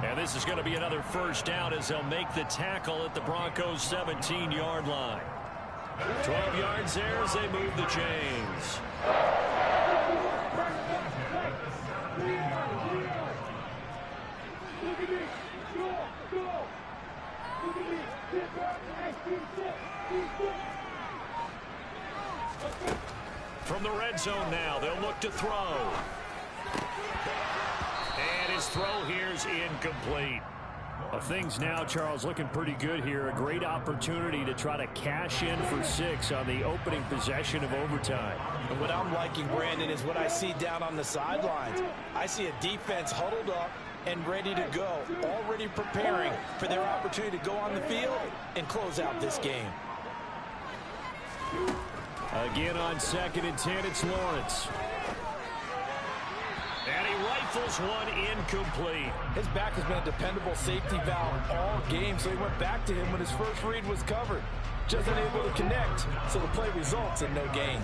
And this is going to be another first down as they'll make the tackle at the Broncos' 17-yard line. 12 yards there as they move the chains. From the red zone now, they'll look to throw. And his throw here's incomplete. Things now, Charles, looking pretty good here. A great opportunity to try to cash in for 6 on the opening possession of overtime. And what I'm liking, Brandon, is what I see down on the sidelines. I see a defense huddled up and ready to go, already preparing for their opportunity to go on the field and close out this game. Again on 2nd and 10, it's Lawrence. And he rifles one incomplete. His back has been a dependable safety valve all game, so he went back to him when his first read was covered. Just unable to connect, so the play results in no gain.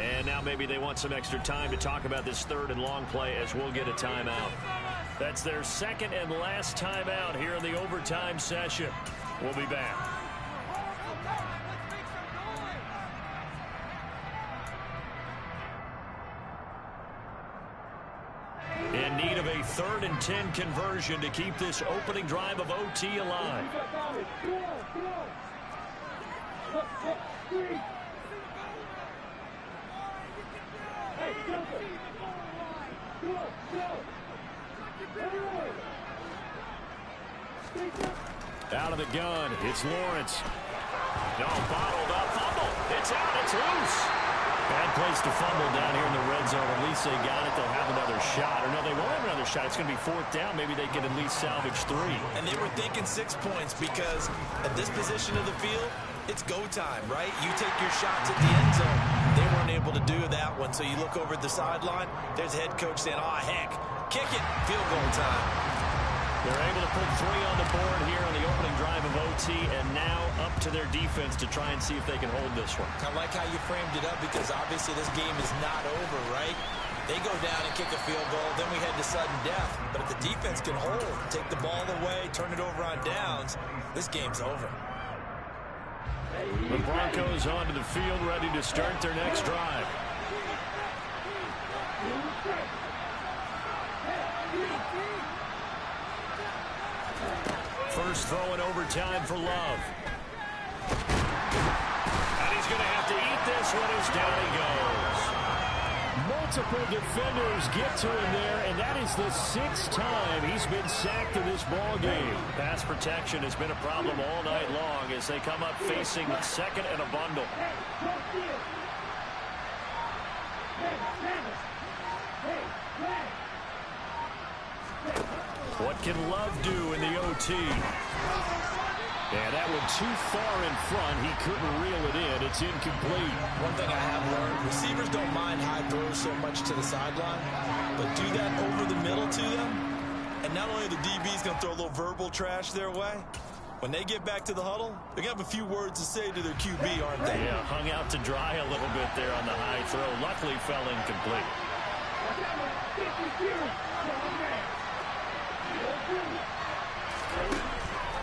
And now maybe they want some extra time to talk about this third and long play as we'll get a timeout. That's their second and last timeout here in the overtime session. We'll be back. In need of a 3rd and 10 conversion to keep this opening drive of OT alive. Out of the gun, it's Lawrence. No, bottled up, fumble. It's out, it's loose. Bad place to fumble down here in the red zone. At least they got it. They'll have another shot. Or no, they won't have another shot. It's going to be 4th down. Maybe they can at least salvage 3. And they were thinking 6 points because at this position of the field, it's go time, right? You take your shots at the end zone. They weren't able to do that one. So you look over at the sideline. There's the head coach saying, oh, heck, kick it. Field goal time. They're able to put 3 on the board here on the opening drive of OT, and now up to their defense to try and see if they can hold this one. I like how you framed it up because obviously this game is not over, right? They go down and kick a field goal, then we head to sudden death. But if the defense can hold, take the ball away, turn it over on downs, this game's over. The Broncos onto the field, ready to start their next drive. First throw in overtime for Love. And he's going to have to eat this one as down he goes. Multiple defenders get to him there, and that is the 6th time he's been sacked in this ball game. Pass protection has been a problem all night long as they come up facing 2nd and a bundle. What can Love do in the OT? And that one too far in front. He couldn't reel it in. It's incomplete. One thing I have learned, receivers don't mind high throws so much to the sideline, but do that over the middle to them, and not only the DB's going to throw a little verbal trash their way, when they get back to the huddle, they're going to have a few words to say to their QB, aren't they? Yeah, hung out to dry a little bit there on the high throw. Luckily fell incomplete.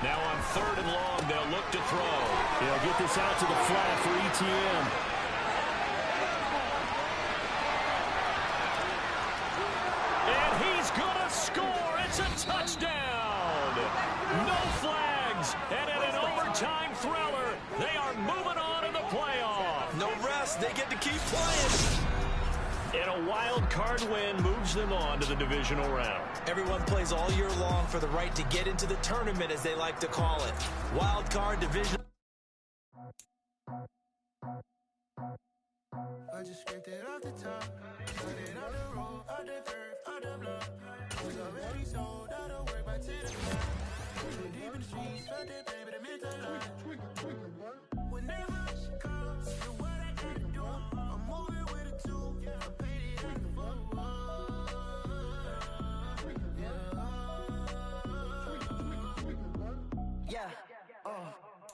Now on 3rd and long, they'll look to throw. They'll get this out to the flat for ETN. And he's going to score. It's a touchdown. No flags. And in an overtime thriller, they are moving on in the playoff. No rest. They get to keep playing. And a wild card win moves them on to the divisional round. Everyone plays all year long for the right to get into the tournament, as they like to call it. Wild card division. I just scraped it off the top, put it on the road, on the curve, on the block. I was already sold, I don't work by 10 o'clock. Too deep in the streets, felt that pain, but it meant a lot. Whenever she calls, do what I gotta do. I'm moving with a two, I paid it out the fuck. Yeah,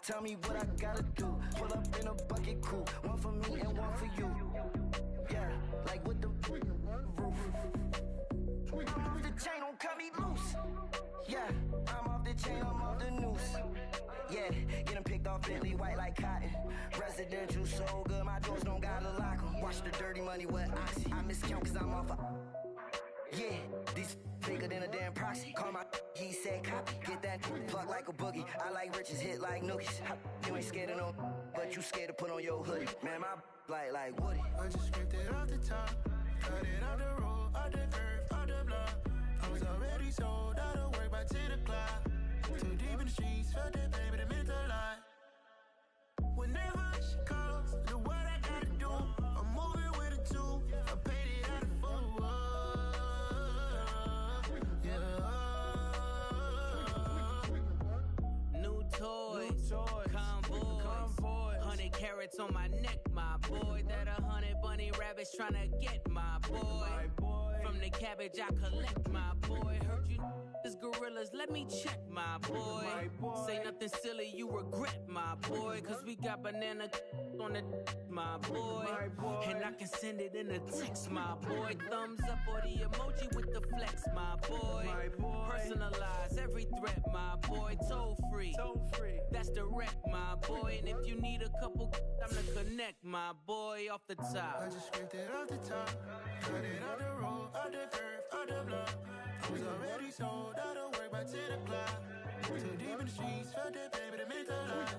tell me what I gotta do. Pull up in a bucket crew, one for me and one for you. Yeah, like with the roof. I'm off the chain, don't cut me loose. Yeah, I'm off the chain, I'm off the noose. Yeah, getting picked off Bentley white like cotton. Residential so good, my doors don't gotta lock 'em. Watch the dirty money with Oxy. I miscount cause I'm off a... Yeah, these bigger than a damn proxy. Call my he said copy. Get that plug like a boogie. I like riches, hit like nookies. You ain't scared of no, but you scared to put on your hoodie. Man, my like Woody. I just scraped it off the top, cut it on the road, on the curve, on the block. I was already sold, I don't work by 10 o'clock. Too deep in the streets, felt that pain, but it meant a lot. Whenever she calls, do what I gotta do. I'm moving with a two, I paid it out of full. New toys, convoys, 100 carats on my neck, my boy. That 100 bunny rabbits tryna get my boy. From the cabbage I collect, my boy. Heard you is gorillas, let me check, my boy. Say nothing nothing silly you regret, my boy. Cause we got banana on the my boy. And I can send it in a text, my boy. Thumbs up or the emoji with the flex, my boy. Personalize every threat, my boy. Toll free. That's direct, my boy. And if you need a couple, I'm to connect, my boy, off the top. I just scraped it off the top. Got it off the road, off the curve, off the block. I was already sold out of work by 10 o'clock. Too deep in the streets, felt that baby, that meant a lot.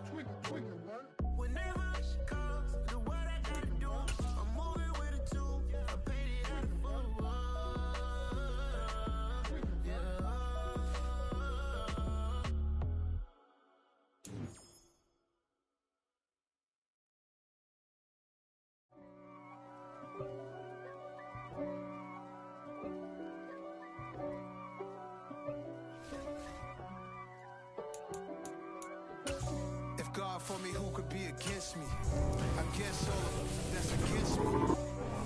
Whenever she calls, do what I gotta do. I'm moving with a two. I paid it out of full. If God for me, who could be against me? I guess all of them that's against me.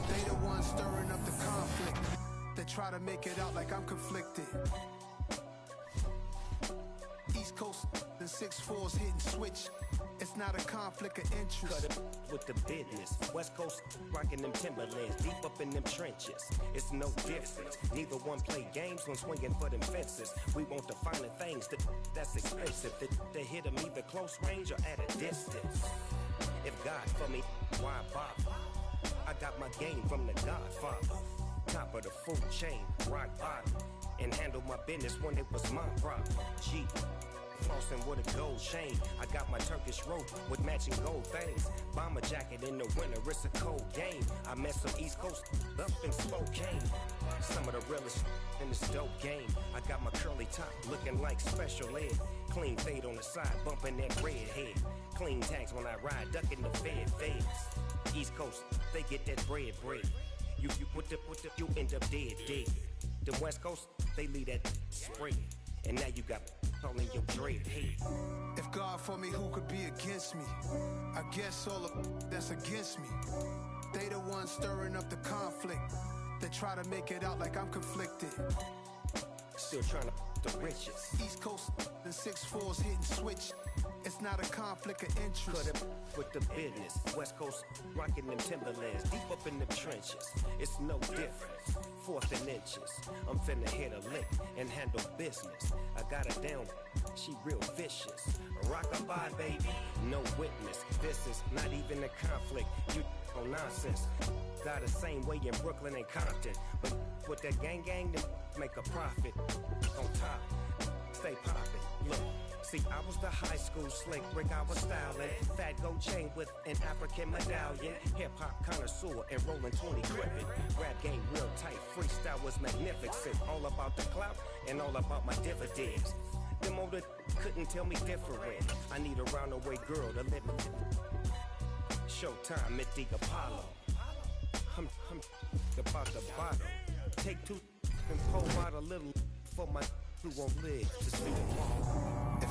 They the ones stirring up the conflict. They try to make it out like I'm conflicted. East Coast, the 6'4s hitting switch. It's not a conflict of interest. Cut it with the business. West Coast rocking them Timberlands, deep up in them trenches. It's no difference. Neither one play games when swinging for them fences. We want the finer things that's expensive. To hit them either close range or at a distance. If God for me, why bother? I got my game from the Godfather. Top of the food chain, rock bottom. And handle my business when it was my problem. G. Flossing with a gold chain. I got my Turkish rope with matching gold things. Bomber jacket in the winter, it's a cold game. I met some East Coast up in Spokane. Some of the realest in this dope game. I got my curly top looking like special ed. Clean fade on the side, bumping that red head. Clean tags when I ride, ducking the feds. East Coast, they get that bread. You you end up dead. The West Coast, they leave that spray. And now you got all in your dread head. If God for me, who could be against me? I guess all of that's against me. They the ones stirring up the conflict. They try to make it out like I'm conflicted. Still trying to the riches. East Coast, the 6'4s hitting switch. It's not a conflict of interest. Cut it with the business. West Coast rocking them Timberlands, deep up in the trenches. It's no difference. 4th and inches. I'm finna hit a lick and handle business. I got her down, she real vicious. Rock-a-bye, baby, no witness. This is not even a conflict. You on nonsense. Got the same way in Brooklyn and Compton. But with that gang, then make a profit. On top, stay poppin'. Look. See, I was the high school slick Rick, I was styling. Fat gold chain with an African medallion. Hip-hop connoisseur and rolling 20 gripping. Rap game real tight, freestyle was magnificent. All about the clout and all about my dividends. Them older couldn't tell me different. I need a roundaway girl to live in. Showtime at the Apollo. I'm about the bottle. Take 2 and pour out a little for my who won't live to see tomorrow.